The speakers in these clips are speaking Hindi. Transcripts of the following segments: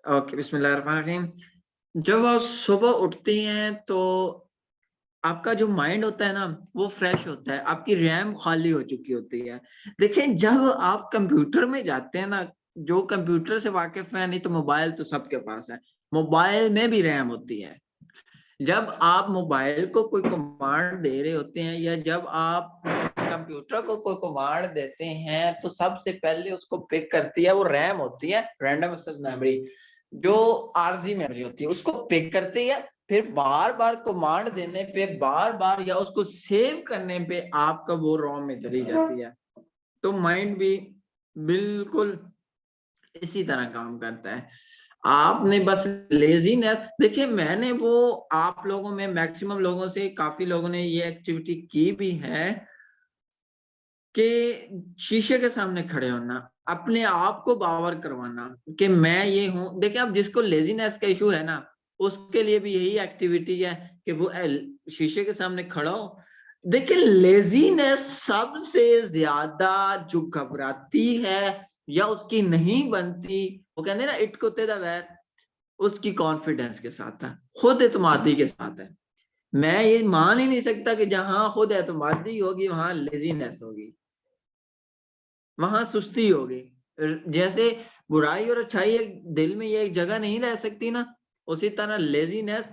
ओके, बिस्मिल्लाहिर्रहमानिर्रहीम। जब आप सुबह उठती हैं तो आपका जो माइंड होता है ना वो फ्रेश होता है, आपकी रैम खाली हो चुकी होती है। देखिए, जब आप कंप्यूटर में जाते हैं ना, जो कंप्यूटर से वाकिफ है, नहीं तो मोबाइल तो सबके पास है, मोबाइल में भी रैम होती है। जब आप मोबाइल को कोई कमांड दे रहे होते हैं या जब आप कंप्यूटर को कोई कमांड देते हैं तो सबसे पहले उसको पिक करती है वो रैम होती है, रैंडम एक्सेस मेमोरी, जो आरजी मेमोरी होती है, उसको पिक करती है। फिर बार बार कमांड देने पे, बार बार या उसको सेव करने पे आपका वो रोम में चली जाती है। तो माइंड भी बिल्कुल इसी तरह काम करता है। आपने बस लेजीनेस, देखिए मैंने वो आप लोगों में मैक्सिमम लोगों से, काफी लोगों ने ये एक्टिविटी की भी है कि शीशे के सामने खड़े होना, अपने आप को बावर करवाना कि मैं ये हूं। देखिए, अब जिसको लेजीनेस का इशू है ना, उसके लिए भी यही एक्टिविटी है कि वो शीशे के सामने खड़ा हो। देखिए, लेजीनेस सबसे ज्यादा जो घबराती है या उसकी नहीं बनती, वो कहते हैं ना इट कुत्ते दा वैर, उसकी कॉन्फिडेंस के साथ है, खुद एतमादी के साथ है। मैं ये मान ही नहीं सकता कि जहां खुद एतमादी होगी वहां लेजीनेस होगी, वहां सुस्ती होगी। जैसे बुराई और अच्छाई दिल में ये एक जगह नहीं रह सकती ना, उसी तरह लेजीनेस,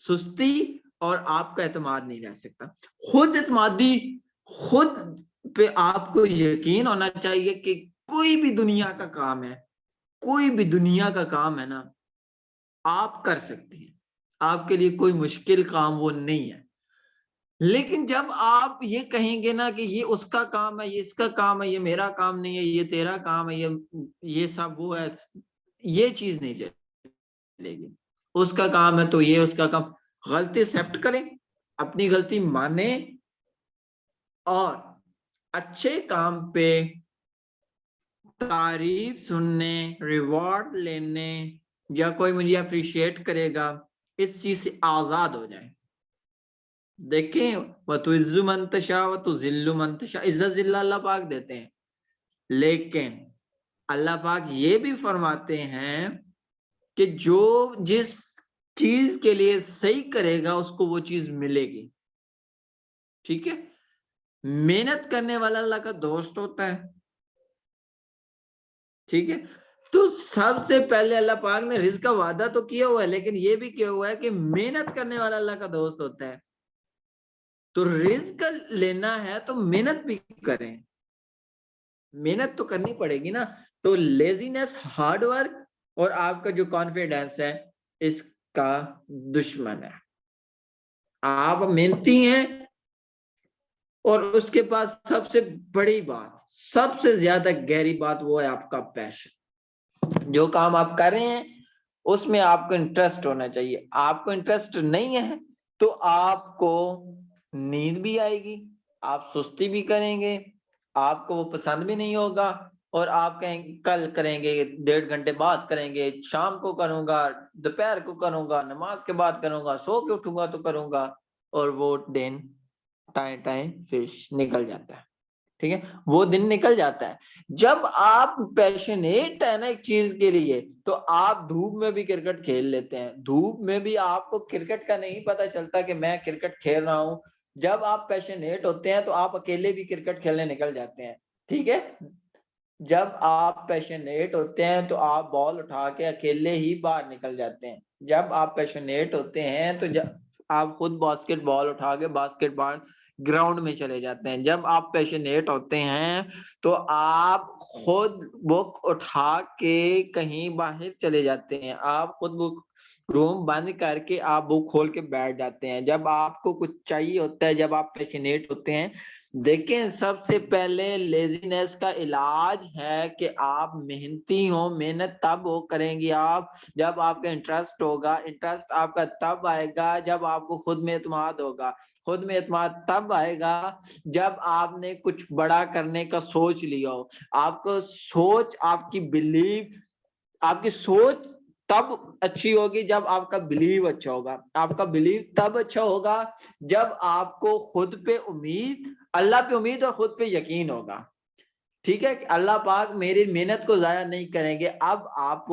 सुस्ती और आपका एतमाद नहीं रह सकता। खुद एतमादी, खुद पे आपको यकीन होना चाहिए कि कोई भी दुनिया का काम है, कोई भी दुनिया का काम है ना, आप कर सकते हैं। आपके लिए कोई मुश्किल काम वो नहीं है। लेकिन जब आप ये कहेंगे ना कि ये उसका काम है, ये इसका काम है, ये मेरा काम नहीं है, ये तेरा काम है, ये सब वो है, ये चीज नहीं चलेगी। उसका काम है तो ये उसका काम। गलती एक्सेप्ट करें, अपनी गलती माने और अच्छे काम पे तारीफ सुनने, रिवॉर्ड लेने या कोई मुझे अप्रिशिएट करेगा, इस चीज से आजाद हो जाए। देखें, वतुइज्जु मन तशा वतुजिल्लु मन तशा, इज्जत जिल्ला अल्लाह पाक देते हैं, लेकिन अल्लाह पाक ये भी फरमाते हैं कि जो जिस चीज के लिए सही करेगा उसको वो चीज मिलेगी। ठीक है, मेहनत करने वाला अल्लाह का दोस्त होता है। ठीक है, तो सबसे पहले अल्लाह पाक ने रिज्क का वादा तो किया हुआ है, लेकिन ये भी किया हुआ है कि मेहनत करने वाला अल्लाह का दोस्त होता है। तो रिज्क लेना है तो मेहनत भी करें, मेहनत तो करनी पड़ेगी ना। तो लेजीनेस, हार्ड वर्क और आपका जो कॉन्फिडेंस है, इसका दुश्मन है। आप मेहनती हैं और उसके बाद सबसे बड़ी बात, सबसे ज्यादा गहरी बात, वो है आपका पैशन। जो काम आप कर रहे हैं उसमें आपको इंटरेस्ट होना चाहिए। आपको इंटरेस्ट नहीं है तो आपको नींद भी आएगी, आप सुस्ती भी करेंगे, आपको वो पसंद भी नहीं होगा और आप कहेंगे कल करेंगे, 1.5 घंटे बाद करेंगे, शाम को करूंगा, दोपहर को करूंगा, नमाज के बाद करूंगा, सो के उठूंगा तो करूंगा, और वो दिन टाइम टाइम फिश निकल जाता है। ठीक है, वो दिन निकल जाता है। जब आप पैशनेट है ना एक चीज के लिए, तो आप धूप में भी क्रिकेट खेल लेते हैं। धूप में भी आपको क्रिकेट का नहीं पता चलता कि मैं क्रिकेट खेल रहा हूं। जब आप पैशनेट होते हैं तो आप अकेले भी क्रिकेट खेलने निकल जाते हैं। ठीक है, जब आप पैशनेट होते हैं तो आप बॉल उठा के अकेले ही बाहर निकल जाते हैं। जब आप पैशनेट होते हैं तो जब आप खुद बास्केटबॉल उठा के बास्केटबॉल ग्राउंड में चले जाते हैं। जब आप पैशनेट होते हैं तो आप खुद बुक उठा के कहीं बाहर चले जाते हैं। आप खुद बुक रूम बंद करके आप बुक खोल के बैठ जाते हैं। जब आपको कुछ चाहिए होता है, जब आप पैशनेट होते हैं, देखें सबसे पहले लेजीनेस का इलाज है कि आप मेहनती हो। मेहनत तब हो करेंगी आप जब आपका इंटरेस्ट होगा। इंटरेस्ट आपका तब आएगा जब आपको खुद में एतमाद होगा। खुद में एतमाद तब आएगा जब आपने कुछ बड़ा करने का सोच लिया हो। आपको सोच, आपकी बिलीव, आपकी सोच तब अच्छी होगी जब आपका बिलीव अच्छा होगा। आपका बिलीव तब अच्छा होगा जब आपको खुद पे उम्मीद, अल्लाह पे उम्मीद और खुद पे यकीन होगा। ठीक है, कि अल्लाह पाक मेरी मेहनत को जाया नहीं करेंगे। अब आप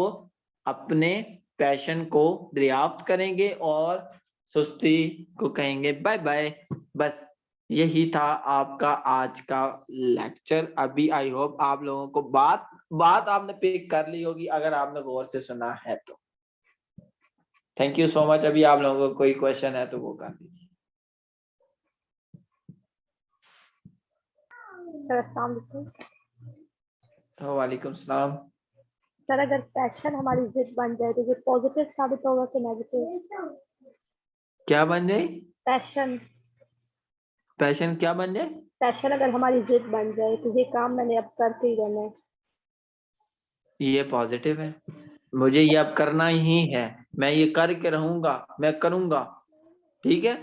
अपने पैशन को दरियाफ्त करेंगे और सुस्ती को कहेंगे बाय बाय। बस यही था आपका आज का लेक्चर। अभी आई होप आप लोगों को बात आपने पिक कर ली होगी अगर आपने गौर से सुना है तो। Thank you so much. अभी आप लोगों को कोई क्वेश्चन है तो वो कर दीजिए। वालेकुम सलाम। सर अगर पैशन हमारी जिद बन जाए तो ये पॉजिटिव साबित होगा कि नेगेटिव? क्या बन जाए? पैशन। पैशन क्या बन जाए? पैशन अगर हमारी जिद बन जाए तो ये काम मैंने अब करके ही रहना है। ये पॉजिटिव है, मुझे ये अब करना ही है, मैं ये करके रहूंगा, मैं करूंगा। ठीक है,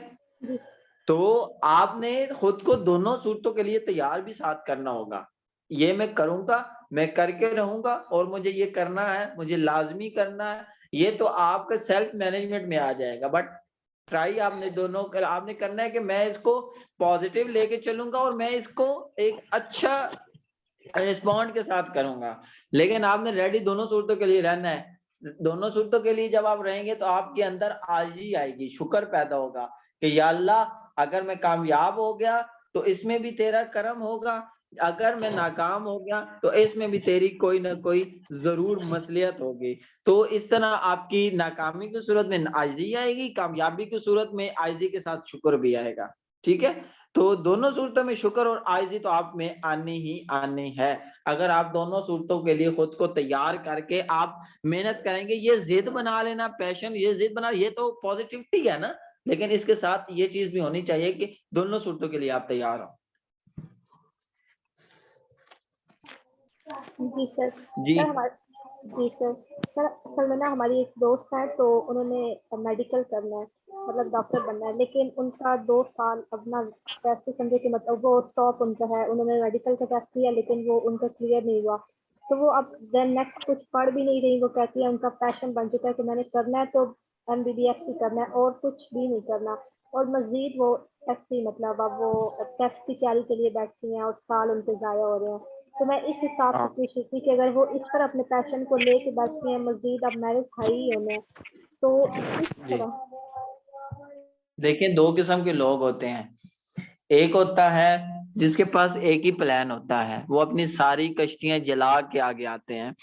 तो आपने खुद को दोनों सूरतों के लिए तैयार भी साथ करना होगा। ये मैं करूंगा, मैं करके रहूंगा और मुझे ये करना है, मुझे लाजमी करना है। ये तो आपका सेल्फ मैनेजमेंट में आ जाएगा। बट ट्राई आपने दोनों आपने करना है कि मैं इसको पॉजिटिव लेके चलूंगा और मैं इसको एक अच्छा रिस्पॉन्ड के साथ करूंगा। लेकिन आपने रेडी दोनों सूरतों के लिए रहना है। दोनों सूरतों के लिए जब आप रहेंगे तो आपके अंदर आजी आएगी, शुक्र पैदा होगा कि या अल्लाह अगर मैं कामयाब हो गया तो इसमें भी तेरा करम होगा, अगर मैं नाकाम हो गया तो इसमें भी तेरी कोई ना कोई जरूर मसलियत होगी। तो इस तरह आपकी नाकामी की सूरत में आजी आएगी, कामयाबी की सूरत में आजी के साथ शुक्र भी आएगा। ठीक है, तो दोनों सूरतों में शुक्र और आजी तो आप में आनी ही आनी है। अगर आप दोनों सूरतों के लिए खुद को तैयार करके आप मेहनत करेंगे, ये जिद बना लेना, पैशन, ये जिद बना, ये तो पॉजिटिविटी है ना। लेकिन इसके साथ ये चीज भी होनी चाहिए कि दोनों सूरतों के लिए आप तैयार हो। जी सर। जी सर हमारे जी सर। सर असल में ना हमारी एक दोस्त है तो उन्होंने मेडिकल करना है, मतलब डॉक्टर बनना है, लेकिन उनका 2 साल अब ना पैसे समझे कि मतलब वो स्टॉप उनका है। उन्होंने मेडिकल का टेस्ट किया लेकिन वो उनका क्लियर नहीं हुआ, तो वो अब देन नेक्स्ट कुछ पढ़ भी नहीं रही। वो कहती है उनका पैशन बन चुका है कि मैंने करना है तो MBBS ही करना है और कुछ भी नहीं करना। और मजीद वो ऐसी मतलब अब वो टेस्ट की तैयारी के लिए बैठती हैं और साल उनके ज़ाया हो रहे हैं। तो मैं इस हिसाब से पूछ रही थी कि अगर वो इस तरह अपने पैशन को लेके बैठती हैं, मजीद अब मैरिज हाई ही होने हैं, तो इस जी, तरह। देखिए दो किस्म के लोग होते हैं। एक होता है जिसके पास एक ही प्लान होता है, वो अपनी सारी कश्तियां जला के आगे आते हैं।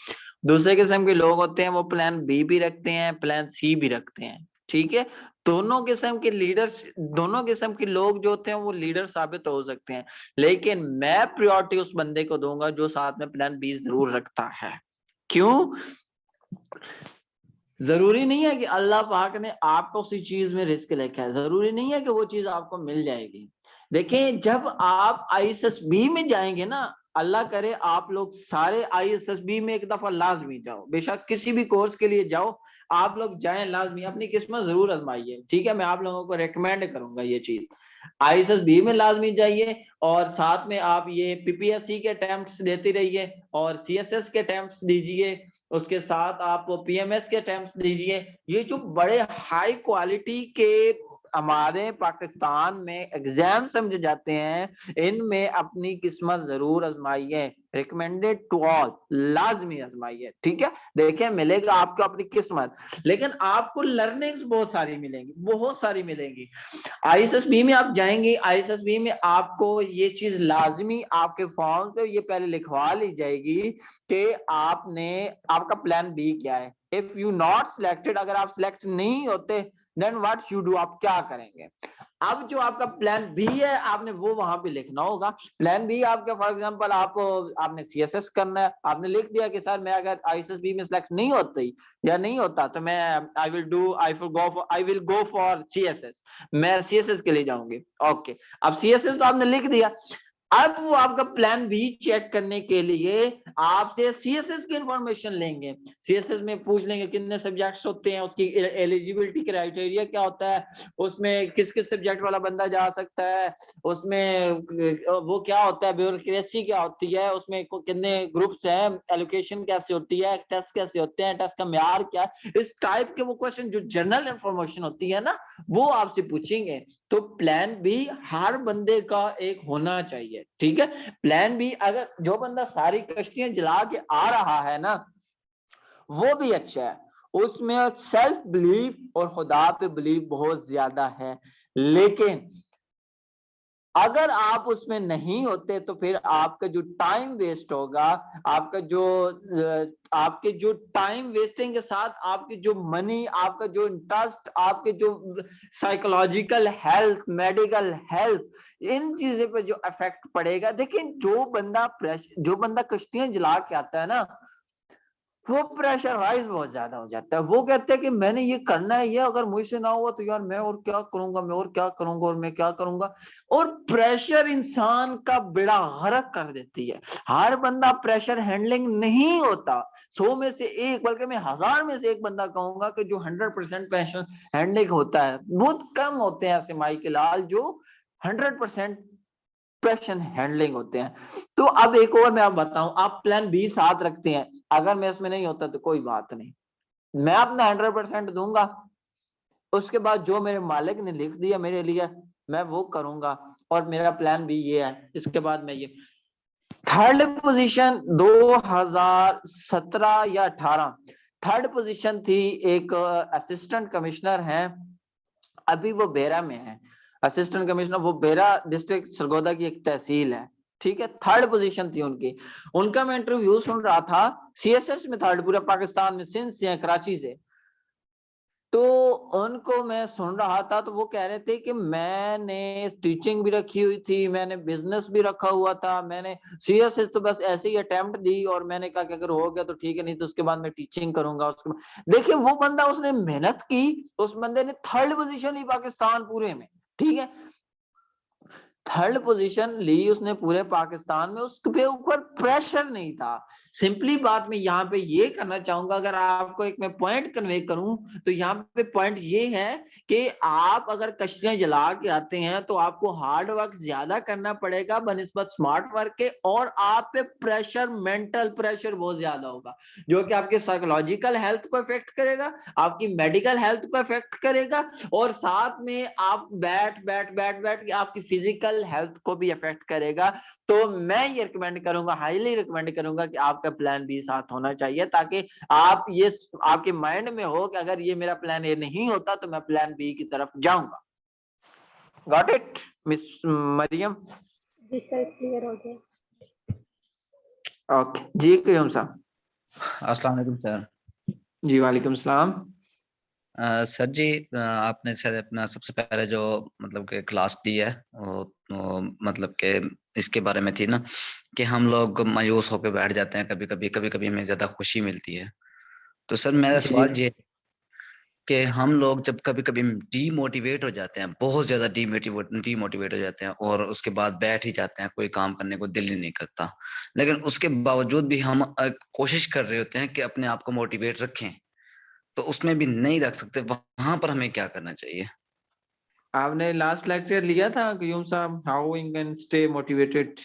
दूसरे किस्म के लोग होते हैं वो प्लान बी भी रखते हैं, प्लान सी भी रखते हैं। ठीक है, दोनों किस्म के लीडर्स, दोनों किस्म के लोग जो होते हैं वो लीडर साबित हो सकते हैं। लेकिन मैं प्रायोरिटी उस बंदे को दूंगा जो साथ में प्लान बी जरूर रखता है। क्यों? जरूरी नहीं है कि अल्लाह पाक ने आपको उसी चीज में रिस्क लिखा है, जरूरी नहीं है कि वो चीज आपको मिल जाएगी। देखें, जब आप ISSB में जाएंगे ना, अल्लाह करे आप लोग सारे ISSB में एक दफा लाजमी जाओ, बेशक किसी भी कोर्स के लिए जाओ, आप लोग जाएं लाजमी, अपनी किस्मत जरूर आजमाइए। ठीक है, मैं आप लोगों को रेकमेंड करूंगा ये चीज। ISSB में लाजमी जाइए और साथ में आप ये PPSC के अटेम्प्ट्स देते रहिए और CSS के अटेम्प्ट्स दीजिए, उसके साथ आप PMS के अटेम्प्ट्स दीजिए। ये जो बड़े हाई क्वालिटी के हमारे पाकिस्तान में एग्जाम समझे जाते हैं, इनमें अपनी किस्मत जरूर आजमाइए। रिकमेंडेड टू ऑल, लाजमी आजमाइए। ठीक है, देखें मिलेगा आपको अपनी किस्मत, लेकिन आपको लर्निंग्स बहुत सारी मिलेंगी, बहुत सारी मिलेंगी। ISSB में आप जाएंगे, ISSB में आपको ये चीज लाजमी आपके फॉर्म पे ये पहले लिखवा ली जाएगी कि आपका प्लान बी क्या है। इफ यू नॉट सिलेक्टेड, अगर आप सिलेक्ट नहीं होते, देन व्हाट यू डू, आप क्या करेंगे। अब जो आपका प्लान बी है आपने वो वहां पे लिखना होगा। प्लान बी आपका फॉर एग्जांपल आपने CSS करना है, आपने लिख दिया कि सर मैं अगर ISSB में सिलेक्ट नहीं होती या नहीं होता तो मैं I will go for CSS, मैं CSS के लिए जाऊंगी। ओके, अब CSS तो आपने लिख दिया। अब वो आपका प्लान भी चेक करने के लिए आपसे CSS की इंफॉर्मेशन लेंगे। CSS में पूछ लेंगे कितने सब्जेक्ट्स होते हैं, उसकी एलिजिबिलिटी क्राइटेरिया क्या होता है, उसमें किस किस सब्जेक्ट वाला बंदा जा सकता है, उसमें वो क्या होता है, ब्यूरोक्रेसी क्या होती है, उसमें कितने ग्रुप्स हैं, एलोकेशन कैसे होती है, टेस्ट कैसे होते हैं, टेस्ट का म्यार क्या है, इस टाइप के वो क्वेश्चन जो जनरल इंफॉर्मेशन होती है ना, वो आपसे पूछेंगे। तो प्लान बी हर बंदे का एक होना चाहिए। ठीक है, प्लान बी, अगर जो बंदा सारी कश्तियां जला के आ रहा है ना, वो भी अच्छा है। उसमें सेल्फ बिलीफ और खुदा पे बिलीफ बहुत ज्यादा है। लेकिन अगर आप उसमें नहीं होते तो फिर आपका जो टाइम वेस्ट होगा, आपके जो टाइम वेस्टिंग के साथ आपकी जो मनी, आपका जो इंटरेस्ट, आपके जो साइकोलॉजिकल हेल्थ, मेडिकल हेल्थ, इन चीजों पे जो इफेक्ट पड़ेगा। देखिए जो बंदा कश्तियां जला के आता है ना, वो प्रेशराइज बहुत ज्यादा हो जाता है। वो कहते हैं कि मैंने ये करना है, ये अगर मुझसे ना हुआ तो यार मैं और क्या करूंगा, मैं और क्या करूंगा, और मैं क्या करूंगा। और प्रेशर इंसान का बेड़ा गर्क कर देती है। हर बंदा प्रेशर हैंडलिंग नहीं होता। 100 में से एक, बल्कि मैं 1000 में से एक बंदा कहूंगा कि जो 100% प्रेशर हैंडलिंग होता है। बहुत कम होते हैं ऐसे माई के लाल जो 100% प्रेशर हैंडलिंग होते हैं। तो अब एक और मैं आप बताऊं, आप प्लान बी साथ रखते हैं, अगर मैं इसमें नहीं होता तो कोई बात नहीं, मैं अपना 100% दूंगा। उसके बाद जो मेरे मालिक ने लिख दिया मेरे लिए, मैं वो करूंगा। और मेरा प्लान भी ये है। इसके बाद मैं ये थर्ड पोजीशन 2017 या 18 थर्ड पोजीशन थी, एक असिस्टेंट कमिश्नर है, अभी वो बेरा में है। असिस्टेंट कमिश्नर, वो बेरा डिस्ट्रिक्ट सरगोदा की एक तहसील है, ठीक है। थर्ड पोजीशन थी उनकी। उनका मैं इंटरव्यू सुन रहा था, सीएसएस में थर्ड, पूरे पाकिस्तान में, सिंध से, कराची से। तो उनको मैं सुन रहा था, तो वो कह रहे थे कि मैंने टीचिंग भी रखी हुई थी, मैंने बिजनेस भी रखा हुआ था, मैंने सीएसएस तो बस ऐसे ही अटेम्प्ट दी, और मैंने कहा कि अगर हो गया तो ठीक है, नहीं तो उसके बाद मैं टीचिंग करूंगा। उसके बाद देखिए वो बंदा, उसने मेहनत की, उस बंदे ने थर्ड पोजीशन ली पाकिस्तान पूरे में, ठीक है। थर्ड पोजीशन ली उसने पूरे पाकिस्तान में, उसके ऊपर प्रेशर नहीं था। सिंपली बात मैं यहाँ पे ये करना चाहूंगा, अगर आपको एक मैं पॉइंट कन्वे करूं, तो यहाँ पे पॉइंट ये है कि आप अगर कश्तियां जला के आते हैं तो आपको हार्ड वर्क ज्यादा करना पड़ेगा बनिस्बत स्मार्ट वर्क के, और आप पे प्रेशर, मेंटल प्रेशर बहुत ज्यादा होगा, जो कि आपके साइकोलॉजिकल हेल्थ को इफेक्ट करेगा, आपकी मेडिकल हेल्थ को इफेक्ट करेगा, और साथ में आप बैठ के आपकी फिजिकल हेल्थ को भी इफेक्ट करेगा। तो मैं ये रिकमेंड करूंगा, हाईली रिकमेंड करूंगा कि आपका प्लान बी साथ होना चाहिए, ताकि आप ये आपके माइंड में हो कि अगर ये मेरा प्लान ए नहीं होता तो मैं प्लान बी की तरफ जाऊंगा। Got it miss Mariam? जी सर, क्लियर हो गया। ओके जी, क्यों साहब? अस्सलाम वालेकुम सर। जी वालेकुम सलाम। सर जी, आपने सर अपना सबसे पहले जो मतलब के क्लास दी है वो मतलब के इसके बारे में थी ना कि हम लोग मायूस होकर बैठ जाते हैं, कभी कभी हमें ज्यादा खुशी मिलती है। तो सर मेरा सवाल ये कि हम लोग जब कभी कभी डीमोटिवेट हो जाते हैं, बहुत ज्यादा डीमोटिवेट हो जाते हैं, और उसके बाद बैठ ही जाते हैं, कोई काम करने को दिल ही नहीं करता, लेकिन उसके बावजूद भी हम कोशिश कर रहे होते हैं कि अपने आप को मोटिवेट रखें, तो उसमें भी नहीं रख सकते, वहां पर हमें क्या करना चाहिए? आपने लास्ट लेक्चर लिया था क्यूम साहब, how we can stay motivated?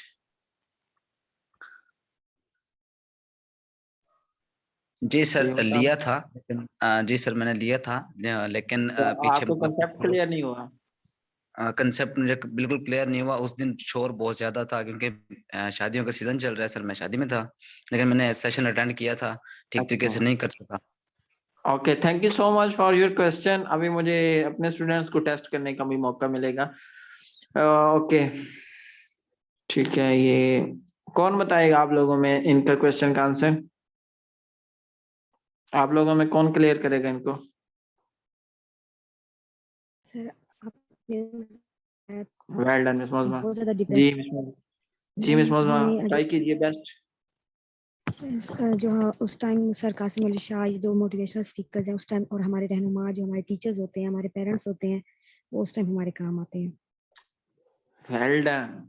जी सर लिया था, लेकिन जी सर मैंने लिया था, लेकिन पीछे आपको कंसेप्ट क्लियर नहीं हुआ? कंसेप्ट मुझे बिल्कुल क्लियर नहीं हुआ। उस दिन शोर बहुत ज्यादा था क्योंकि शादियों का सीजन चल रहा है सर, मैं शादी में था, लेकिन मैंने सेशन अटेंड किया था, ठीक तरीके से नहीं कर सका। Okay, thank you so much for your question. अभी मुझे अपने स्टूडेंट्स को टेस्ट करने का भी मौका मिलेगा। ओके ठीक है, ये कौन बताएगा आप लोगों में इनका क्वेश्चन का आंसर? आप लोगों में कौन क्लियर करेगा इनको? Sir well done miss Mozma. बहुत ज्यादा जी डिप्रेस मिस मोज़मा, जी मिस मोज़मा, ट्राई कीजिए बेस्ट। जो उस टाइम सर कासिम अली शाह, ये दो मोटिवेशनल स्पीकर हैं उस टाइम, और हमारे रहनुमा जो हमारे टीचर्स होते हैं, हमारे पेरेंट्स होते हैं, वो उस टाइम हमारे काम आते हैं। Well done,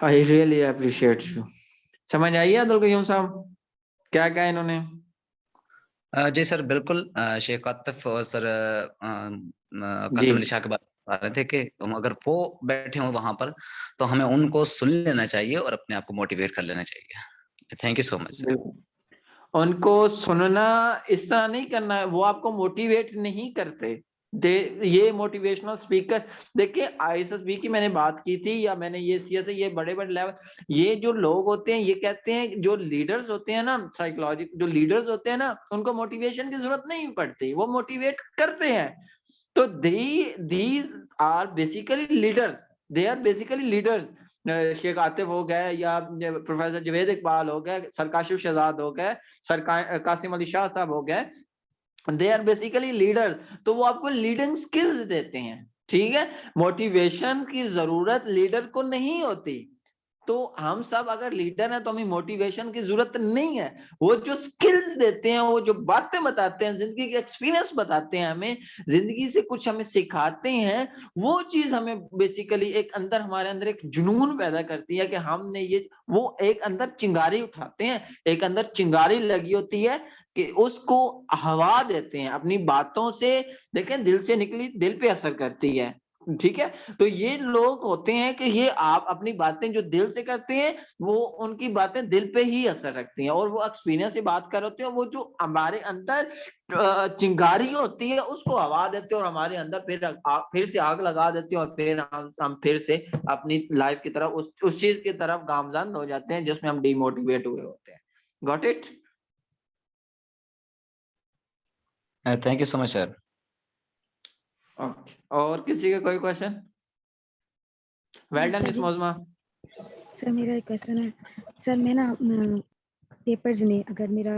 I really appreciate you. समझ आई अब्दुल कयूम साहब क्या कहा इन्होंने? जी सर बिल्कुल, शेख आतिफ और सर कासिम अली शाह के बारे में बता रहे थे कि हम अगर वो बैठे हों वहां पर तो हमें उनको सुन लेना चाहिए और अपने आप को मोटिवेट कर लेना चाहिए। Thank you so much sir. उनको सुनना इस तरह नहीं करना है, वो आपको मोटिवेट नहीं करते, ये मोटिवेशनल स्पीकर, देखिए आईएसएसबी की मैंने बात की थी, या मैंने ये सीएसए, ये बड़े बड़े लेवल, ये जो लोग होते हैं ये कहते हैं, जो लीडर्स होते हैं ना, साइकोलॉजी जो लीडर्स होते हैं ना, उनको मोटिवेशन की जरूरत नहीं पड़ती, वो मोटिवेट करते हैं। तो these are basically leaders, they are basically leaders. Sheikh Atif हो गए, या प्रोफेसर जवेद इकबाल हो गए, सर काशिफ शहजाद हो गए, सर कासिम अली शाह साहब हो गए, दे आर बेसिकली लीडर्स। तो वो आपको लीडिंग स्किल्स देते हैं, ठीक है। मोटिवेशन की जरूरत लीडर को नहीं होती। तो हम सब अगर लीडर हैं तो हमें मोटिवेशन की जरूरत नहीं है। वो जो स्किल्स देते हैं, वो जो बातें बताते हैं, जिंदगी के एक्सपीरियंस बताते हैं, हमें जिंदगी से कुछ हमें सिखाते हैं, वो चीज हमें बेसिकली एक अंदर, हमारे अंदर एक जुनून पैदा करती है कि हमने ये, वो एक अंदर चिंगारी उठाते हैं, एक अंदर चिंगारी लगी होती है कि उसको हवा देते हैं अपनी बातों से। देखें, दिल से निकली दिल पे असर करती है, ठीक है। तो ये लोग होते हैं कि ये आप अपनी बातें जो दिल से करते हैं, वो उनकी बातें दिल पे ही असर रखती हैं, और वो एक्सपीरियंस से बात कर होते हैं, वो जो हमारे अंदर चिंगारी होती है उसको हवा देते हैं, और हमारे अंदर फिर से आग लगा देते हैं, और फिर हम फिर से अपनी लाइफ की तरफ, उस चीज की तरफ गामजन हो जाते हैं जिसमें हम डिमोटिवेट हुए होते हैं। Got it? Thank you so much sir. Okay, और किसी का कोई question? Well done miss Mozma. Sir मेरा एक क्वेश्चन है सर, मैं ना पेपर्स में, अगर मेरा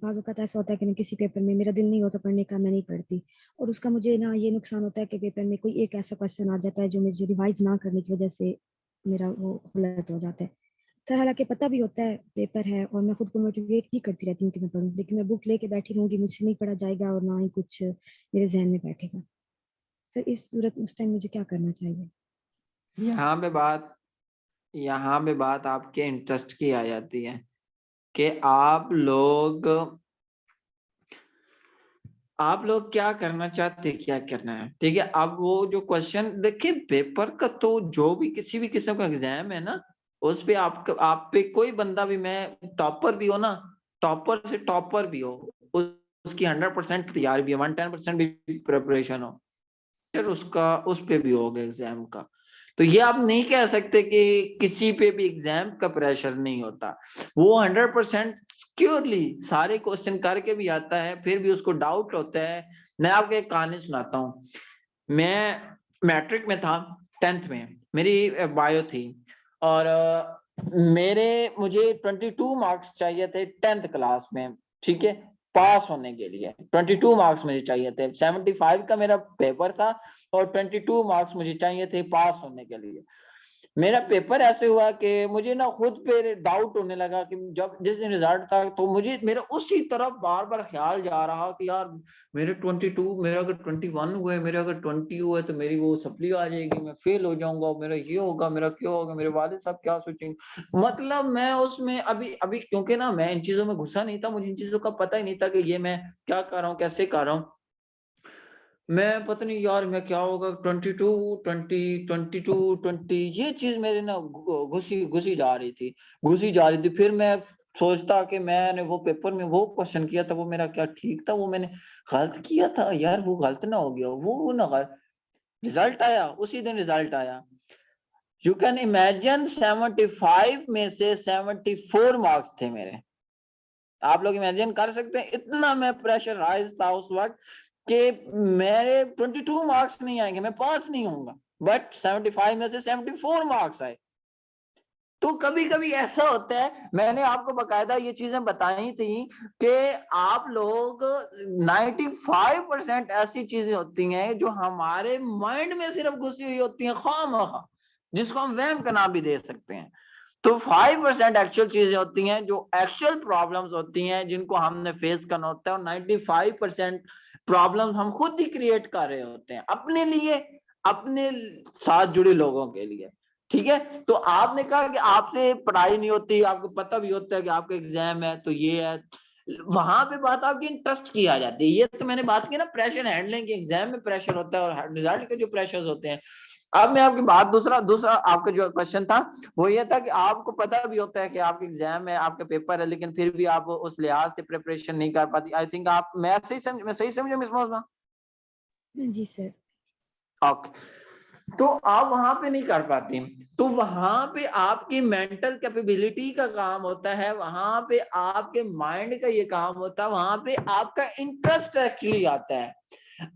बाज़ औक़ात ऐसा होता है कि मैं किसी पेपर में मेरा दिल नहीं होता पढ़ने का, मैं नहीं पढ़ती, और उसका मुझे ना ये नुकसान होता है कि पेपर में कोई एक ऐसा क्वेश्चन आ जाता है जो मुझे रिवाइज ना करने की वजह से मेरा वो गलत हो जाता है सर। हालांकि पता भी होता है पेपर है, और मैं खुद को मोटिवेट भी करती रहती हूँ कि मैं पढ़ूँ, लेकिन मैं बुक लेके बैठी रहूँगी, मुझसे नहीं पढ़ा जाएगा और ना ही कुछ मेरे जहन में बैठेगा। सर इस सूरत उस टाइम मुझे क्या करना चाहिए? यहाँ पे बात आपके इंटरेस्ट की आ जाती है कि आप लोग क्या करना चाहते, क्या करना है, ठीक है। अब वो जो क्वेश्चन देखिए, पेपर का तो जो भी किसी भी किस्म का एग्जाम है ना, उस पे आप पे कोई बंदा भी, मैं टॉपर भी हो ना, टॉपर से टॉपर भी हो, उसकी 100% तैयारी भी है, 110% भी प्रिपरेशन हो, फिर उसका उस पे भी होगा एग्जाम का। तो ये आप नहीं कह सकते कि किसी पे भी एग्जाम का प्रेशर नहीं होता। वो 100% सिक्योरली सारे क्वेश्चन करके भी आता है, फिर भी उसको डाउट होता है। मैं आपको एक कहानी सुनाता हूँ। मैं मैट्रिक में था, 10th में मेरी बायो थी, और मुझे 22 मार्क्स चाहिए थे 10th क्लास में, ठीक है, पास होने के लिए 22 मार्क्स मुझे चाहिए थे। 75 का मेरा पेपर था, और 22 मार्क्स मुझे चाहिए थे पास होने के लिए। मेरा पेपर ऐसे हुआ कि मुझे ना खुद पे डाउट होने लगा कि जब जिस दिन रिजल्ट था, तो मुझे मेरा उसी तरफ बार बार ख्याल जा रहा कि यार मेरे 22, मेरा अगर 21 हुए, मेरे अगर 20 हुए तो मेरी वो सप्ली आ जाएगी, मैं फेल हो जाऊंगा, मेरा ये होगा, मेरा क्या होगा, मेरे वालिद साहब क्या सोचेंगे। मतलब मैं उसमें अभी अभी, क्योंकि ना मैं इन चीजों में घुसा नहीं था, मुझे इन चीजों का पता ही नहीं था कि ये मैं क्या कर रहा हूँ, कैसे कर रहा हूँ। मैं पता नहीं यार मैं क्या होगा, 22 20 22 20, ये चीज मेरे ना घुसी जा रही थी। फिर मैं सोचता कि मैंने वो पेपर में वो क्वेश्चन किया था, वो मेरा क्या ठीक था, वो मैंने गलत किया था यार, वो गलत ना हो गया, वो ना गलत। रिजल्ट आया, उसी दिन रिजल्ट आया। यू कैन इमेजिन 75 में से 74 मार्क्स थे मेरे। आप लोग इमेजिन कर सकते हैं, इतना मैं प्रेशराइज था उस वक्त कि मेरे 22 मार्क्स नहीं आएंगे, मैं पास नहीं होऊंगा, बट 75 में से 74 मार्क्स आए। तो कभी कभी ऐसा होता है, मैंने आपको बकायदा ये चीजें बताई थी कि आप लोग 95% ऐसी चीजें होती हैं जो हमारे माइंड में सिर्फ घुसी हुई होती हैं खामखा, जिसको हम वहम का नाम भी दे सकते हैं। तो 5% एक्चुअल चीजें होती हैं जो एक्चुअल प्रॉब्लम्स होती हैं, जिनको हमने फेस करना होता है, और 95% प्रॉब्लम्स हम खुद ही क्रिएट कर रहे होते हैं अपने लिए, अपने साथ जुड़े लोगों के लिए, ठीक है। तो आपने कहा कि आपसे पढ़ाई नहीं होती, आपको पता भी होता है कि आपका एग्जाम है, तो ये है, वहां पे बात आपकी इंटरेस्ट की आ जाती है। ये तो मैंने बात की ना प्रेशर हैंडलिंग की, एग्जाम में प्रेशर होता है और रिजल्ट के जो प्रेशर होते हैं। अब मैं आपकी बात दूसरा आपका जो क्वेश्चन था वो ये था कि आपको पता भी होता है कि आपका एग्जाम है, आपका पेपर है, लेकिन फिर भी आप उस लिहाज से प्रिपरेशन नहीं कर पाती। आई थिंक आप, मैं सही समझा मिस मौसमा? जी सर। ओके, तो आप वहां पे नहीं कर पाती, तो वहां पे आपकी मेंटल कैपेबिलिटी का काम होता है, वहां पे आपके माइंड का ये काम होता है, वहां पे आपका इंटरेस्ट एक्चुअली आता है।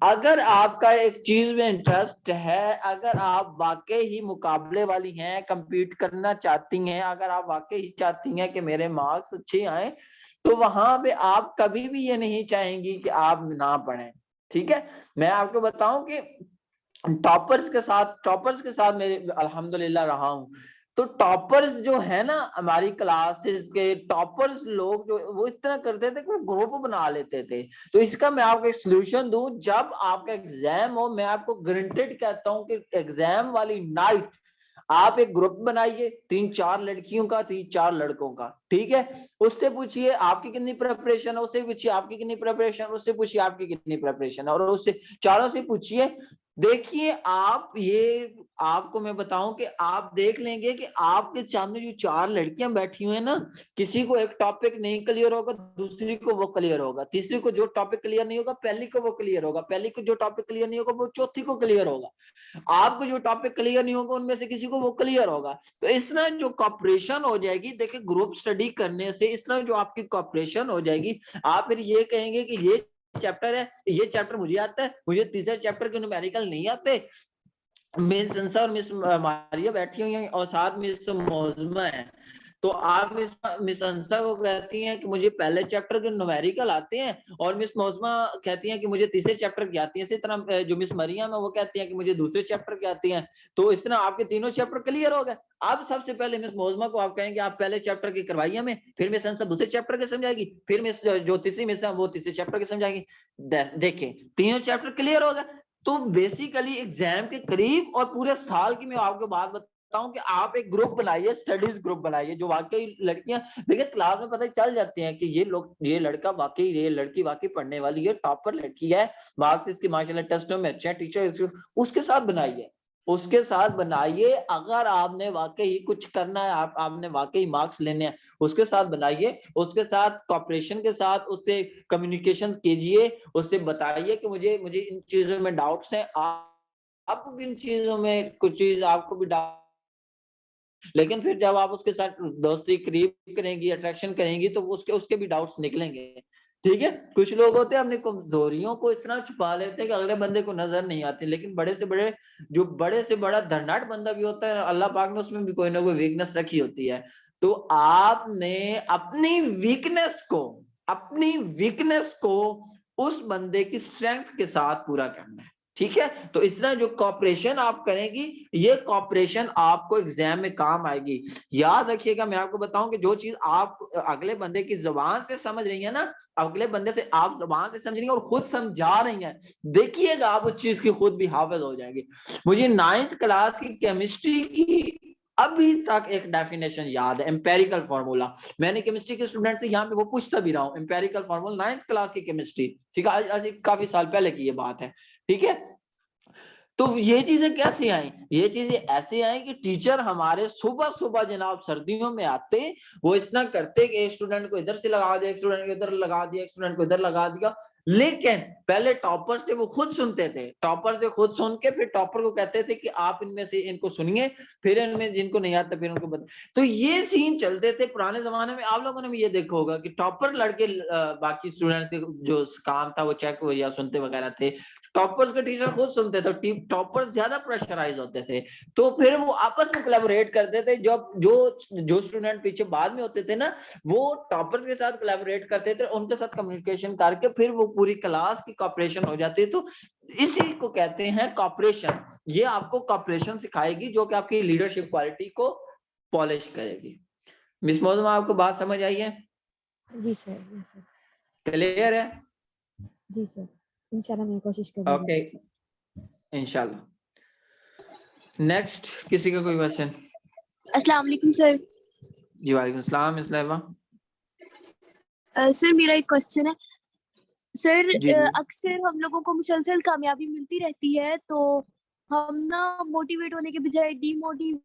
अगर आपका एक चीज में इंटरेस्ट है, अगर आप वाकई ही मुकाबले वाली हैं, compete करना चाहती हैं, अगर आप वाकई ही चाहती हैं कि मेरे मार्क्स अच्छे आए, तो वहां पे आप कभी भी ये नहीं चाहेंगी कि आप ना पढ़ें। ठीक है, मैं आपको बताऊं कि टॉपर्स के साथ मेरे अल्हम्दुलिल्लाह रहा हूं, तो टॉपर्स जो है ना हमारी क्लासेस के टॉपर्स लोग, जो वो इस तरह करते थे कि वो ग्रुप बना लेते थे। तो इसका मैं आपको एक सोल्यूशन दूं, जब आपका एग्जाम हो, मैं आपको गारंटेड कहता हूं कि एग्जाम वाली नाइट आप एक ग्रुप बनाइए, 3-4 लड़कियों का, 3-4 लड़कों का, ठीक है। उससे पूछिए आपकी कितनी प्रिपरेशन है, उससे पूछिए आपकी कितनी प्रिपरेशन, उससे पूछिए आपकी कितनी प्रिपरेशन है, और उससे चारों से पूछिए। देखिए आप, ये आपको मैं बताऊं कि आप देख लेंगे कि आपके सामने जो 4 लड़कियां बैठी हुई हैं ना, किसी को एक टॉपिक नहीं क्लियर होगा, दूसरी को वो क्लियर होगा, तीसरी को जो टॉपिक क्लियर नहीं होगा, पहली को वो क्लियर होगा, पहली को जो टॉपिक क्लियर नहीं होगा, वो चौथी को क्लियर होगा, आपको जो टॉपिक क्लियर नहीं होगा, उनमें से किसी को वो क्लियर होगा। तो इस तरह जो कॉपरेशन हो जाएगी, देखिए ग्रुप स्टडी करने से इस तरह जो आपकी कॉपरेशन हो जाएगी, आप फिर ये कहेंगे कि ये चैप्टर है, ये चैप्टर मुझे आता है, मुझे तीसरे चैप्टर के न्यूमेरिकल नहीं आते। मिस संसा और मिस मारिया बैठी हुई हैं और साथ मिस मौजमा है, तो आप मिस अंसा को कहती हैं कि मुझे पहले चैप्टर के न्यूमेरिकल आते हैं, और मिस मौजमा कहती हैं कि मुझे तीसरे चैप्टर की आती है। इसी तरह जो मिस मरियम है वो कहती हैं कि मुझे दूसरे चैप्टर की आती हैं। तो इस तरह आपके तीनों चैप्टर क्लियर हो गए। अब सबसे पहले मिस मौजमा को आप कहेंगे आप पहले चैप्टर की करवाइए हमें, फिर मिस अंसा दूसरे चैप्टर के समझाएगी, फिर मिस जो तीसरी मिस है वो तीसरे चैप्टर के समझाएगी। देखिए तीनों चैप्टर क्लियर हो गए। तो बेसिकली एग्जाम के करीब और पूरे साल की मैं आपको बात बताऊं कि आप एक ग्रुप बनाइए, स्टडीज ग्रुप बनाइए, जो वाकई लड़कियां, देखिए क्लास में पता चल जाती हैं कि ये लोग, ये लड़का वाकई, ये लड़की वाकई पढ़ने वाली है, टॉपर लड़की है, मार्क्स इसके माशाल्लाह टेस्टों में अच्छे हैं, टीचर उसके साथ बनाइए, उसके साथ बनाइए। अगर आपने वाकई कुछ करना है, आपने वाकई मार्क्स लेने हैं, उसके साथ बनाइए, उसके साथ कॉपरेशन के साथ उससे कम्युनिकेशन कीजिए, उससे बताइए कि मुझे इन चीजों में डाउट्स हैं, आपको किन चीजों में कुछ चीज आपको भी डाउट, लेकिन फिर जब आप उसके साथ दोस्ती करीब करेंगी, अट्रैक्शन करेंगी, तो उसके भी डाउट्स निकलेंगे। ठीक है, कुछ लोग होते हैं अपनी कमजोरियों को इस तरह छुपा लेते हैं कि अगले बंदे को नजर नहीं आती, लेकिन बड़े से बड़ा धनाढ्य बंदा भी होता है, अल्लाह पाक ने उसमें भी कोई ना कोई वीकनेस रखी होती है। तो आपने अपनी वीकनेस को उस बंदे की स्ट्रेंथ के साथ पूरा करना है। ठीक है, तो इस तरह जो कॉपरेशन आप करेंगी, ये कॉपरेशन आपको एग्जाम में काम आएगी। याद रखिएगा, मैं आपको बताऊं कि जो चीज आप अगले बंदे की जुबान से समझ रही है ना, अगले बंदे से आप जुबान से समझ रही हैं और खुद समझा रही हैं, देखिएगा आप उस चीज की खुद भी हाफिज हो जाएगी। मुझे 9th क्लास की केमिस्ट्री की अभी तक एक डेफिनेशन याद है, एम्पेरिकल फार्मूला। मैंने केमिस्ट्री के स्टूडेंट से यहाँ पे वो पूछता भी रहा हूँ, एम्पेरिकल फार्मूला 9th क्लास की केमिस्ट्री। ठीक है, आज काफी साल पहले की ये बात है। ठीक है, तो ये चीजें कैसे आई? ये चीजें ऐसे आई कि टीचर हमारे सुबह सुबह जनाब सर्दियों में आते, वो इस तरह करते कि एक स्टूडेंट को इधर से लगा दिया, एक स्टूडेंट को इधर लगा दिया, एक स्टूडेंट को इधर लगा दिया। लेकिन पहले टॉपर से वो खुद सुनते थे, टॉपर से खुद सुन के फिर टॉपर को कहते थे कि आप इनमें से इनको सुनिए, फिर इनमें जिनको नहीं आता फिर उनको बता। तो ये सीन चलते थे पुराने जमाने में। आप लोगों ने भी ये देखा होगा कि टॉपर लड़के बाकी स्टूडेंट्स के जो काम था वो चेक या सुनते वगैरह थे, टॉपर्स के टीचर खुद सुनते थे, टॉपर्स ज्यादा प्रेशराइज होते थे, तो फिर वो आपस में कोलैबोरेट करते थे। जब जो स्टूडेंट पीछे बाद में होते थे ना, वो टॉपर्स के साथ कोलैबोरेट करते थे, उनके साथ कम्युनिकेशन करके फिर वो पूरी क्लास की कॉपरेशन हो जाती है। तो इसी को कहते हैं कॉपरेशन। ये आपको कॉपरेशन सिखाएगी, जो कि आपकी लीडरशिप क्वालिटी को पॉलिश करेगी। मिस मौजमा, आपको बात समझ आई है? जी सर, जी सर, क्लियर है? जी सर, इंशाल्लाह मैं कोशिश करूंगी। ओके, इंशाल्लाह। नेक्स्ट किसी का कोई क्वेश्चन? अस्सलाम वालेकुम सर। जी वालेकुम सलाम इस्लामा। सर मेरा एक क्वेश्चन है सर। जी जी अक्सर हम लोगों को मुसलसल कामयाबी मिलती रहती है, तो हम ना मोटिवेट होने के बजाय डीमोटिवेट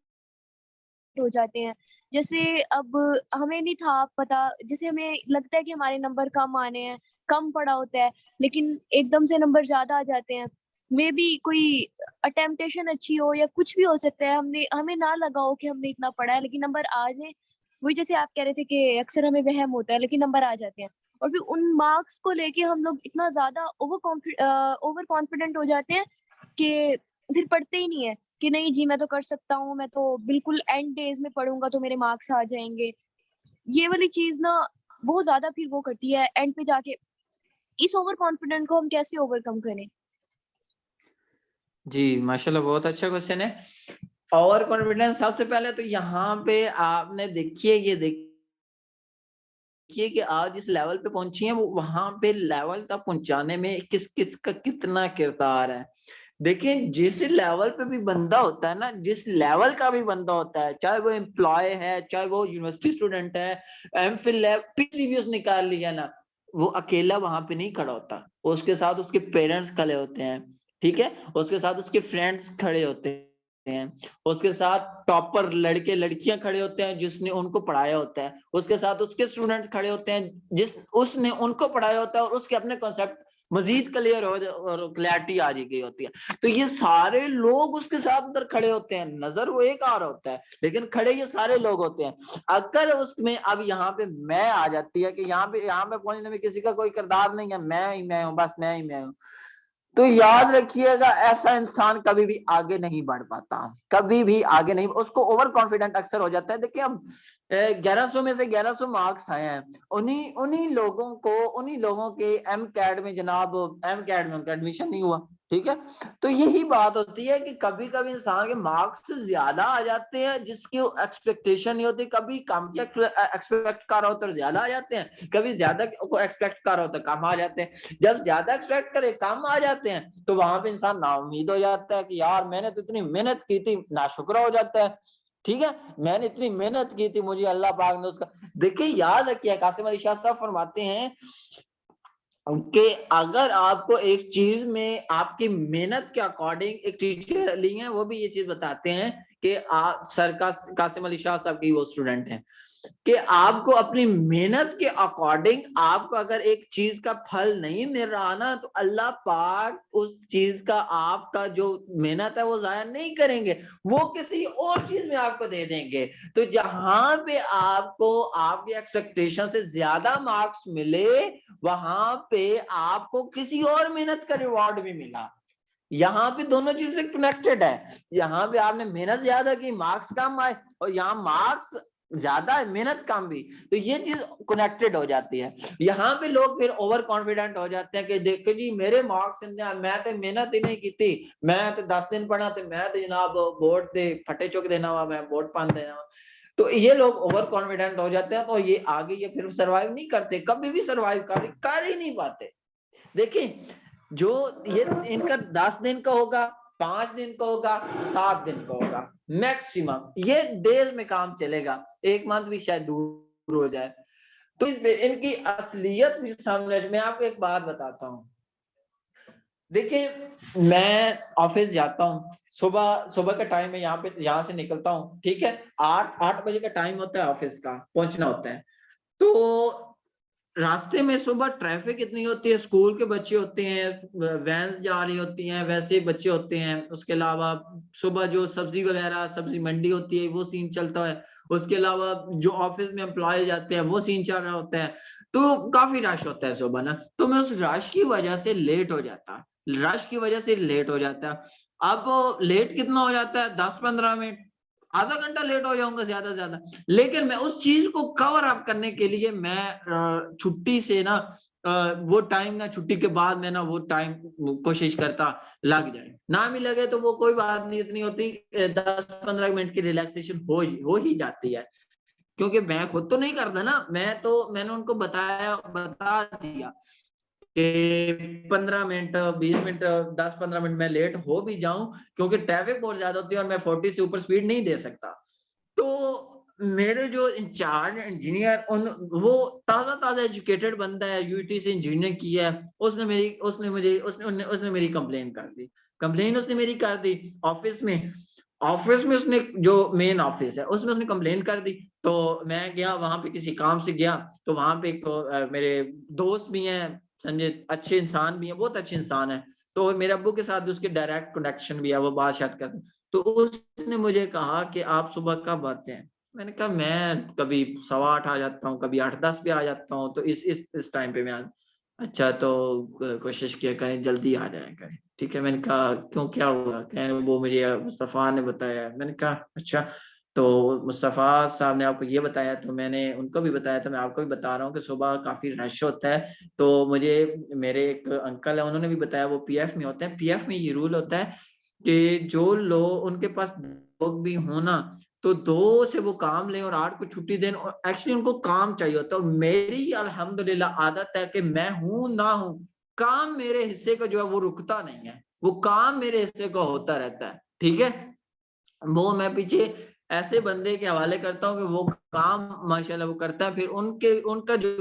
हो जाते हैं। जैसे अब हमें नहीं था पता, जैसे हमें लगता है कि हमारे नंबर कम आने हैं, कम पड़ा होता है, लेकिन एकदम से नंबर ज्यादा आ जाते हैं, मे बी कोई अटेम्पटेशन अच्छी हो या कुछ भी हो सकता है, हमें ना लगा हो कि हमने इतना पढ़ा है लेकिन नंबर आ जाए। वही जैसे आप कह रहे थे कि अक्सर हमें वहम होता है लेकिन नंबर आ जाते हैं, और फिर उन मार्क्स को लेके हम लोग इतना ज्यादा ओवर कॉन्फिडेंट हो जाते हैं कि फिर पढ़ते ही नहीं है कि नहीं जी मैं तो कर सकता हूँ, मैं तो बिल्कुल एंड डेज में पढ़ूंगा तो मेरे मार्क्स आ जाएंगे। ये वाली चीज ना बहुत ज्यादा फिर वो करती है एंड पे जाके। इस ओवर कॉन्फिडेंट को हम कैसे ओवरकम करें? जी माशाल्लाह, बहुत अच्छा क्वेश्चन है। ओवर कॉन्फिडेंस, सबसे पहले तो यहाँ पे आपने देखिए, ये देखिए कि आज जिस लेवल पे पहुंची है वो वहां पे लेवल तक पहुंचाने में किस किस का कितना किरदार है। देखिए जिस लेवल पे भी बंदा होता है ना, जिस लेवल का भी बंदा होता है, चाहे वो एम्प्लॉय है, चाहे वो यूनिवर्सिटी स्टूडेंट है, एमफिल है, पीएचडी भी उसने निकाल लिया ना, वो अकेला वहां पे नहीं खड़ा होता, उसके साथ उसके पेरेंट्स खड़े होते हैं, ठीक है, उसके साथ उसके फ्रेंड्स खड़े होते हैं, उसके साथ टॉपर लड़के लड़कियां खड़े होते हैं जिसने उनको पढ़ाया होता है, उसके साथ उसके स्टूडेंट्स खड़े होते हैं जिस उसने उनको पढ़ाया होता है और उसके अपने कॉन्सेप्ट मजीद क्लियर हो और क्लैरिटी आ गई होती है। तो ये सारे लोग उसके साथ उधर खड़े होते हैं, नजर वो एक और होता है लेकिन खड़े ये सारे लोग होते हैं। अगर उसमें अब यहाँ पे मैं आ जाती है कि यहाँ पे पहुंचने में किसी का कोई किरदार नहीं है, मैं ही मैं हूँ, बस मैं ही मैं हूँ, तो याद रखिएगा ऐसा इंसान कभी भी आगे नहीं बढ़ पाता, कभी भी आगे नहीं, उसको ओवर कॉन्फिडेंट अक्सर हो जाता है। देखिए अब 1100 में से 1100 मार्क्स आए हैं, उन्हीं उन्हीं लोगों के एम कैड में जनाब एम कैड में उनका एडमिशन नहीं हुआ, ठीक है। तो यही बात होती है कि कभी कभी इंसान के मार्क्स ज्यादा आ जाते हैं जिसकी एक्सपेक्टेशन नहीं होती, कभी कम के एक्सपेक्ट कर रहा होता है ज्यादा आ जाते हैं, कभी ज्यादा को एक्सपेक्ट कर रहा होता है कम आ जाते हैं। जब ज्यादा एक्सपेक्ट करे कम आ जाते हैं तो वहां पे इंसान नाउम्मीद हो जाता है कि यार मैंने तो इतनी मेहनत की थी, नाशुक्र हो जाता है, ठीक है, मैंने इतनी मेहनत की थी, मुझे अल्लाह पाक ने उसका। देखिए याद रखिए कासिम अली शाह साहब फरमाते हैं कि अगर आपको एक चीज में आपकी मेहनत के अकॉर्डिंग, एक टीचर ली है वो भी ये चीज बताते हैं कि आप सर कासिम अली शाह साहब की वो स्टूडेंट हैं कि आपको अपनी मेहनत के अकॉर्डिंग आपको अगर एक चीज का फल नहीं मिल रहा ना तो अल्लाह पाक उस चीज का आपका जो मेहनत है वो जाया नहीं करेंगे, वो किसी और चीज में आपको दे देंगे। तो जहां पे आपको आपकी एक्सपेक्टेशन से ज्यादा मार्क्स मिले वहां पे आपको किसी और मेहनत का रिवॉर्ड भी मिला। यहाँ पे दोनों चीजें कनेक्टेड है, यहाँ पे आपने मेहनत ज्यादा की मार्क्स कम आए, और यहाँ मार्क्स ज्यादा है मेहनत कम भी, तो ये चीज कनेक्टेड हो जाती है। यहाँ पे लोग फिर ओवर कॉन्फिडेंट हो जाते हैं कि देखो जी मेरे मार्क्स, मैं तो मेहनत ही नहीं की थी, मैं तो 10 दिन पढ़ा तो मैं तो जनाब बोर्ड से फटे चुक देना हुआ, मैं बोर्ड पान देना हुआ। तो ये लोग ओवर कॉन्फिडेंट हो जाते हैं, तो ये आगे ये फिर सर्वाइव नहीं करते, कभी भी सर्वाइव कर ही नहीं पाते। देखिए जो ये इनका 10 दिन का होगा, 5 दिन का होगा, 7 दिन का होगा मैक्सिमम, ये डेज में काम चलेगा, एक मंथ भी शायद दूर हो जाए। तो इनकी असलियत भी समझ में, आपको एक बात बताता हूँ। देखिए मैं ऑफिस जाता हूँ, सुबह का टाइम है, यहाँ से निकलता हूँ, ठीक है, 8 बजे का टाइम होता है ऑफिस का, पहुंचना होता है। तो रास्ते में सुबह ट्रैफिक इतनी होती है, स्कूल के बच्चे होते हैं, वैन जा रही होती हैं, वैसे बच्चे होते हैं, उसके अलावा सुबह जो सब्जी मंडी होती है वो सीन चलता है, उसके अलावा जो ऑफिस में एम्प्लॉय जाते हैं वो सीन चल रहा होता है। तो काफी रश होता है सुबह ना, तो मैं उस रश की वजह से लेट हो जाता, अब लेट कितना हो जाता है, 10-15 मिनट, आधा घंटा लेट हो जाऊंगा ज्यादा से ज्यादा। लेकिन मैं उस चीज को कवर अप करने के लिए मैं छुट्टी से ना वो टाइम ना, छुट्टी के बाद मैं ना वो टाइम कोशिश करता लग जाए, ना भी लगे तो वो कोई बात नहीं इतनी होती, 10-15 मिनट की रिलैक्सेशन हो ही जाती है। क्योंकि मैं खुद तो नहीं करता ना, मैंने उनको बता दिया कि 15 मिनट 20 मिनट 10-15 मिनट मैं लेट हो भी जाऊं, क्योंकि ट्रैफिक बहुत ज्यादा होती है और मैं 40 से ऊपर स्पीड नहीं दे सकता। तो मेरे जो इंचार्ज इंजीनियर, वो ताजा एजुकेटेड बंदा है, यूईटी से इंजीनियरिंग किया है, उसने मेरी कंप्लेन कर दी, ऑफिस में उसने, जो मेन ऑफिस है उसमें उसने कंप्लेन कर दी। तो मैं गया वहां पे, किसी काम से गया, तो वहां पे मेरे दोस्त भी हैं, समझे, अच्छे इंसान भी हैं, बहुत अच्छे इंसान है, तो मेरे अब्बू के साथ भी उसकी डायरेक्ट कनेक्शन भी है, वो बात शायद करते। तो उसने मुझे कहा कि आप सुबह कब आते हैं? मैंने कहा मैं कभी 8:15 आ जाता हूँ, कभी 8-10 भी आ जाता हूँ, तो इस टाइम पे मैं अच्छा तो कोशिश किया करें जल्दी आ जाया करें। ठीक है, मैंने कहा क्यों, क्या हुआ? कह वो मुझे मुस्तफ़ा ने बताया। मैंने कहा अच्छा, तो मुस्तफ़ा साहब ने आपको ये बताया, तो मैंने उनको भी बताया, तो मैं आपको भी बता रहा हूँ कि सुबह काफ़ी रश होता है। तो मुझे मेरे एक अंकल है, उन्होंने भी बताया, वो पीएफ में होते हैं। पीएफ में ये रूल होता है कि जो लोग उनके पास लोग भी हो ना, तो 2 से वो काम लें और 8 को छुट्टी दें, और एक्चुअली उनको काम चाहिए होता है। मेरी अल्हम्दुलिल्लाह आदत है कि मैं हूँ ना हूँ, काम मेरे हिस्से का जो है वो रुकता नहीं है, वो काम मेरे हिस्से का होता रहता है। ठीक है, वो मैं पीछे ऐसे बंदे के हवाले करता हूँ कि वो काम माशाल्लाह वो करता है, फिर उनका जो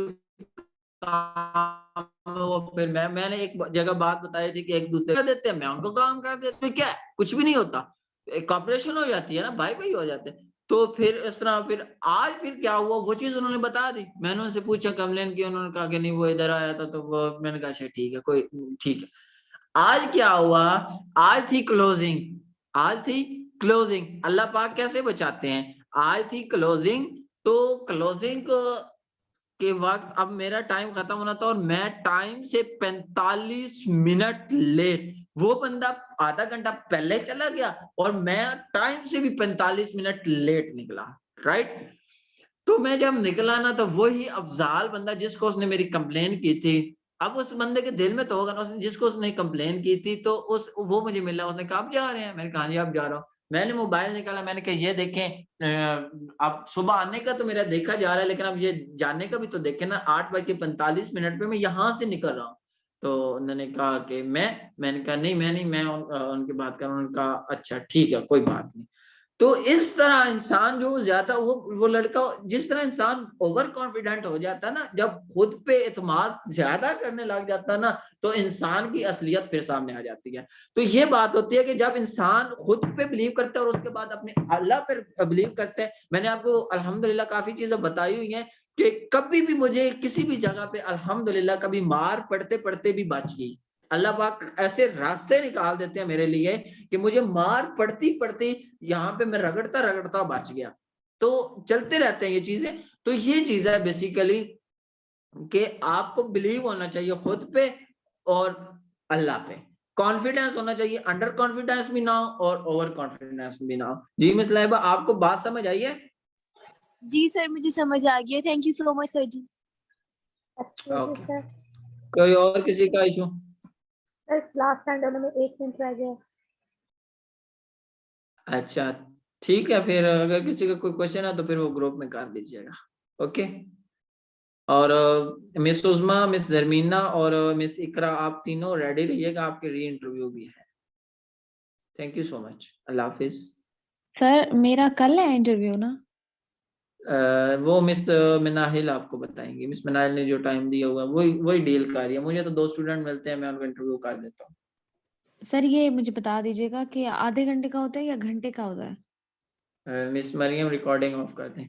काम वो फिर मैंने एक जगह बात बताई थी कि एक दूसरे का देते हैं, मैं उनको काम कर देता हूँ, क्या है? कुछ भी नहीं होता, कॉपरेशन हो जाती है ना, भाई हो जाते हैं। तो फिर इस तरह फिर क्या हुआ, वो चीज उन्होंने बता दी। मैंने उनसे पूछा, कंप्लेन की, उन्होंने कहा कि नहीं वो इधर आया था, तो वो मैंने कहा अच्छा ठीक है, कोई ठीक है। आज क्या हुआ, आज थी क्लोजिंग। अल्लाह पाक कैसे बचाते हैं, आज थी क्लोजिंग, तो क्लोजिंग के वक्त अब मेरा टाइम खत्म होना था, और मैं टाइम से 45 मिनट लेट। वो बंदा आधा घंटा पहले चला गया और मैं टाइम से भी 45 मिनट लेट निकला, राइट। तो मैं जब निकला ना, तो वही अफजाल बंदा जिसको उसने मेरी कंप्लेन की थी, अब उस बंदे के दिल में तो होगा ना, उसने जिसको उसने कंप्लेन की थी, तो वो मुझे मिला, उसने कहा आप जा रहे हैं? मैंने कहा हाँ जी आप जा रहा हूँ। मैंने मोबाइल निकाला, मैंने कहा ये देखें, अब सुबह आने का तो मेरा देखा जा रहा है, लेकिन अब ये जाने का भी तो देखें ना, 8:45 पे मैं यहाँ से निकल रहा हूँ। तो उन्होंने कहा कि मैंने कहा नहीं, मैं उनकी बात कर रहा हूँ। उन्होंने कहा अच्छा ठीक है, कोई बात नहीं। तो इस तरह इंसान जो ज्यादा वो लड़का, जिस तरह इंसान ओवर कॉन्फिडेंट हो जाता है ना, जब खुद पे एतमाद ज्यादा करने लग जाता है ना, तो इंसान की असलियत फिर सामने आ जाती है। तो ये बात होती है कि जब इंसान खुद पे बिलीव करता है और उसके बाद अपने अल्लाह पे बिलीव करते हैं। मैंने आपको अल्हम्दुलिल्लाह काफी चीजें बताई हुई हैं कि कभी भी मुझे किसी भी जगह पे अल्हम्दुलिल्लाह कभी मार पड़ते पड़ते भी बच गई। अल्लाह पाक ऐसे रास्ते निकाल देते हैं मेरे लिए कि मुझे मार पड़ती पड़ती यहाँ पे मैं रगड़ता बच गया। तो चलते रहते हैं ये चीजें। तो ये चीज है बेसिकली कि आपको बिलीव होना चाहिए खुद पे और अल्लाह पे। कॉन्फिडेंस होना चाहिए, अंडर कॉन्फिडेंस भी ना हो और ओवर कॉन्फिडेंस भी ना हो। जी मिस लाइबा, आपको बात समझ आई है? जी सर, मुझे समझ आ गया। Thank you so much sir जी। Excuse okay, sir. कोई और किसी का इशू? सर लास्ट टाइम दोनों में 1 मिनट रह गया। अच्छा ठीक है, फिर अगर किसी का कोई क्वेश्चन है तो फिर वो ग्रुप में कर दीजिएगा। ओके, और मिस उज़मा, मिस जरमीना और मिस इकरा, आप तीनों रेडी रहिएगा, आपके री इंटरव्यू भी है। Thank you so much, Allah Hafiz. Sir मेरा कल है इंटरव्यू ना? वो मिस मिनाहिल आपको बताएंगे। मिस मिनाहिल ने जो टाइम दिया हुआ है वही डील कर रही है। मुझे तो 2 स्टूडेंट मिलते हैं, मैं उनको इंटरव्यू कर देता हूँ। सर ये मुझे बता दीजिएगा कि आधे घंटे का होता है या घंटे का होता है? मिस मरियम रिकॉर्डिंग ऑफ कर दें।